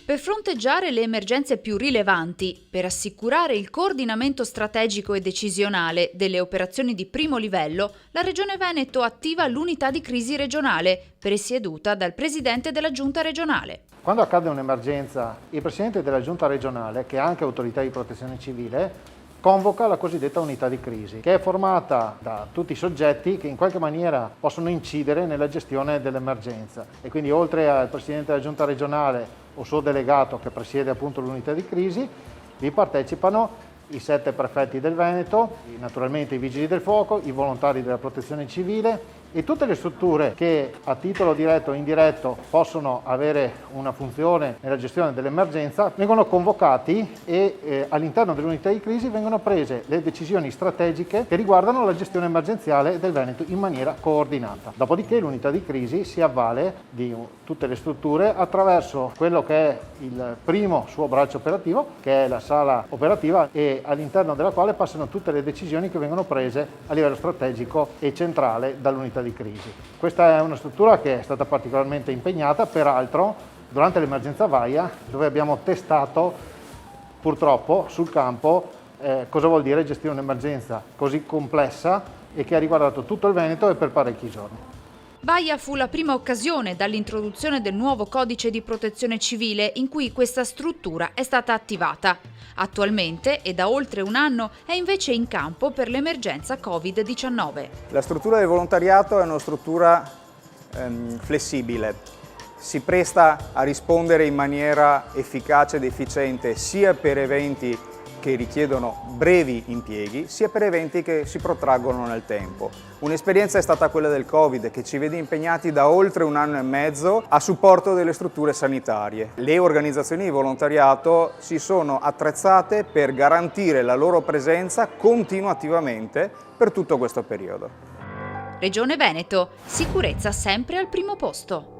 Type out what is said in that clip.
Per fronteggiare le emergenze più rilevanti, per assicurare il coordinamento strategico e decisionale delle operazioni di primo livello, la Regione Veneto attiva l'unità di crisi regionale, presieduta dal Presidente della Giunta regionale. Quando accade un'emergenza, il Presidente della Giunta regionale, che è anche autorità di protezione civile, convoca la cosiddetta unità di crisi, che è formata da tutti i soggetti che in qualche maniera possono incidere nella gestione dell'emergenza. E quindi oltre al Presidente della Giunta regionale o suo delegato che presiede appunto l'unità di crisi, vi partecipano i 7 prefetti del Veneto, naturalmente i vigili del fuoco, i volontari della protezione civile e tutte le strutture che a titolo diretto o indiretto possono avere una funzione nella gestione dell'emergenza vengono convocati e all'interno dell'unità di crisi vengono prese le decisioni strategiche che riguardano la gestione emergenziale del Veneto in maniera coordinata. Dopodiché l'unità di crisi si avvale di tutte le strutture attraverso quello che è il primo suo braccio operativo, che è la sala operativa e all'interno della quale passano tutte le decisioni che vengono prese a livello strategico e centrale dall'unità di crisi. Questa è una struttura che è stata particolarmente impegnata, peraltro durante l'emergenza Vaia, dove abbiamo testato purtroppo sul campo cosa vuol dire gestire un'emergenza così complessa e che ha riguardato tutto il Veneto e per parecchi giorni. Vaia fu la prima occasione dall'introduzione del nuovo codice di protezione civile in cui questa struttura è stata attivata. Attualmente e da oltre un anno è invece in campo per l'emergenza Covid-19. La struttura del volontariato è una struttura flessibile, si presta a rispondere in maniera efficace ed efficiente sia per eventi che richiedono brevi impieghi, sia per eventi che si protraggono nel tempo. Un'esperienza è stata quella del Covid, che ci vede impegnati da oltre un anno e mezzo a supporto delle strutture sanitarie. Le organizzazioni di volontariato si sono attrezzate per garantire la loro presenza continuativamente per tutto questo periodo. Regione Veneto, sicurezza sempre al primo posto.